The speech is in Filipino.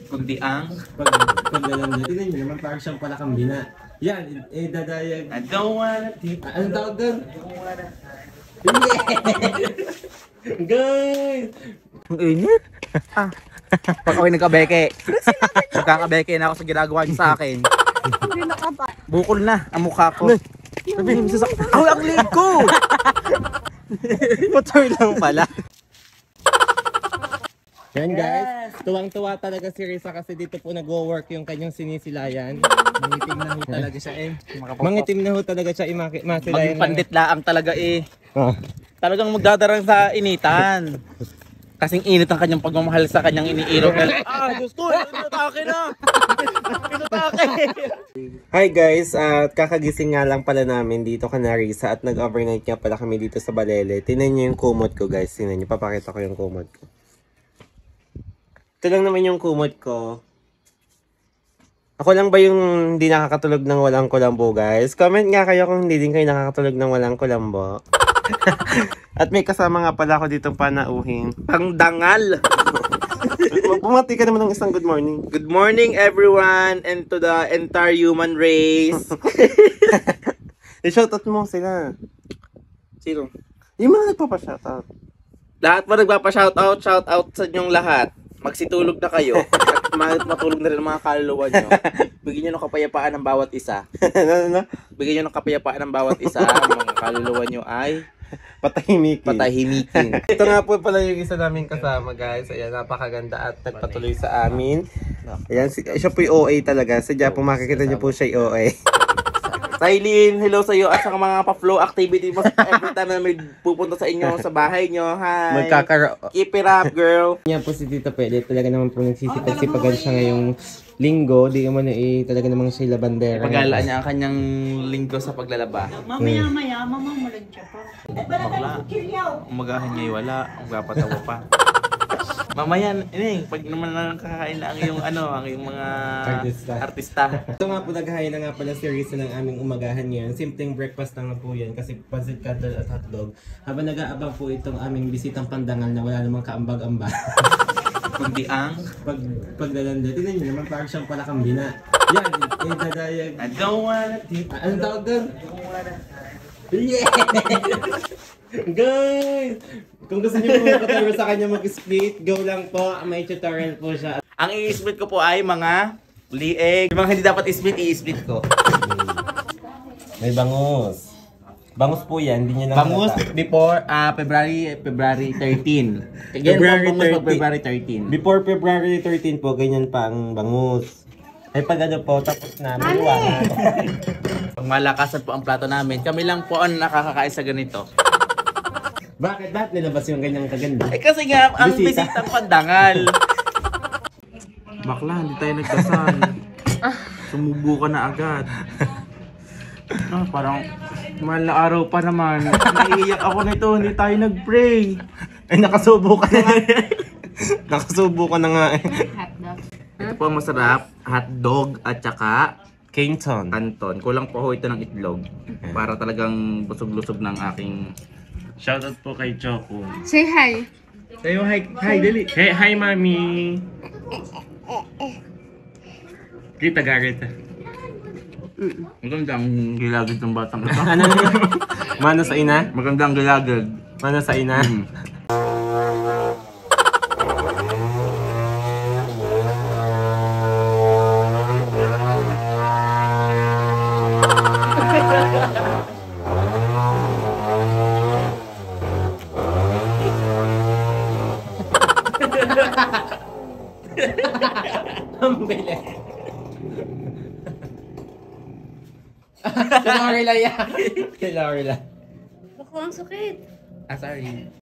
Kundi ang pag lalanda. Tignan nyo naman, parang siyang palakambina. Yan, dadayag. I don't wanna think. Anong tawag doon? Yeah! Guys! Ang init. Pag ako'y nagkabeke. Magkakabeke na ako sa ginagawa niyo sa akin. Bukol na ang mukha ko. Sabihin mo sa ako ang leg ko! Motor lang pala. Yan guys, tuwang-tuwa talaga si Risa kasi dito po nagwo-work yung kanyang sinisilayan. Mangitim na ho talaga siya eh. Mangitim na ho talaga siya masilayan. Maging pandit laang talaga eh. Oh. Talagang magdadarang sa initan. Kasing init ang kanyang pagmamahal sa kanyang iniirog. Diyos ko! Pinatake na! Pinatake! Hi guys, kakagising nga lang pala namin dito ka na Risa at nag-overnight nga pala kami dito sa Balele. Tingnan nyo yung kumot ko guys, tingnan nyo, papakita ko yung kumot ko. Ito lang naman yung kumot ko. Ako lang ba yung hindi nakakatulog ng walang kulambo guys? Comment nga kayo kung hindi din kayo nakakatulog ng walang kulambo. At may kasama nga pala ako dito panauhin. Pangdangal! Bumati ka naman ng isang good morning. Good morning everyone and to the entire human race. I-shoutout mo sila. Sino? Yung mga nagpapa-shoutout. Lahat ba nagpapa-shoutout? Shoutout sa inyong lahat. Magsitulog na kayo. At matulog na rin ang mga kaluluwa nyo. Bigyan nyo ng kapayapaan ng bawat isa. Bigyan nyo ng kapayapaan ng bawat isa. Ang mga kaluluwa nyo ay patahimikin. Ito nga po pala yung isa namin kasama guys. Ayan, napakaganda at nagpatuloy sa amin. Ayan, siya po yung OA talaga. Sadya po makikita nyo po siya yung OA. Tylene, hello sa iyo at sa mga pa-flow activity mo every time na may pupunta sa inyo sa bahay nyo. Hi! Keep it up, girl! Yan po si Tito Pede. Talaga naman po nagsisipag-sipagan siya ngayong linggo. Di mo na talaga namang siya labandera. Pagalaan niya ang kanyang linggo sa paglalaba. Mamaya-maya, mamamalag siya pa. Bakla. Umagahan niya wala. Magpapatawa pa. Mamaya, pag naman nakakain na ang iyong ang iyong mga artista. Ito nga po, naghahain na nga pala si Risa ng aming umagahan ngayon. Simpleng breakfast lang na po yan kasi pancit canton at hotdog. Habang nag-aabang po itong aming bisitang pandangal na wala namang kaambag-ambag. Kundi ang Paglalanda. Tignan nyo naman, parang siyang palakambina. Yan, dadayag. I don't wanna think. Anong tawag doon? Yeah! Guys! Kung gusto niyo po mag-tutorial sa kanya mag-split, go lang po. May tutorial po siya. Ang i-split ko po ay mga lieg. Yung mga hindi dapat i-split, i-split ko. May bangus. Bangus po yan, hindi niya Bangus before February 13. February 13. Before February 13 po, ganyan pa ang bangus. Ay pag ano po, tapos na, maliwanag. Pag malakasan po ang plato namin, kami lang po ang nakakakain sa ganito. Bakit nilabas yung ganyang kaganda? Eh kasi nga, ang bisitang pandangal. Bakla, hindi tayo nagdasal. Sumubo ka na agad. Parang mahal na araw pa naman. Naiiyak ako nito, hindi tayo nag-pray. Ay nakasubo ka na nga. Nakasubo ka na nga eh. Ito po masarap, hotdog at saka Canton. canton. Kulang po ho ito ng itlog. Para talagang busog-lusog ng aking... Shoutout po kay Choco. Say hi. Sayo, hi, dali. Hey, hi mami. Kita Garrett. Maganda ang gilagid ng batang ito. Ano yun? Mano sa ina? Maganda ang gilagid. Mano sa ina? Ang bilis. Si Lorela yan. Si Lorela. Ako ang sakit. Sorry.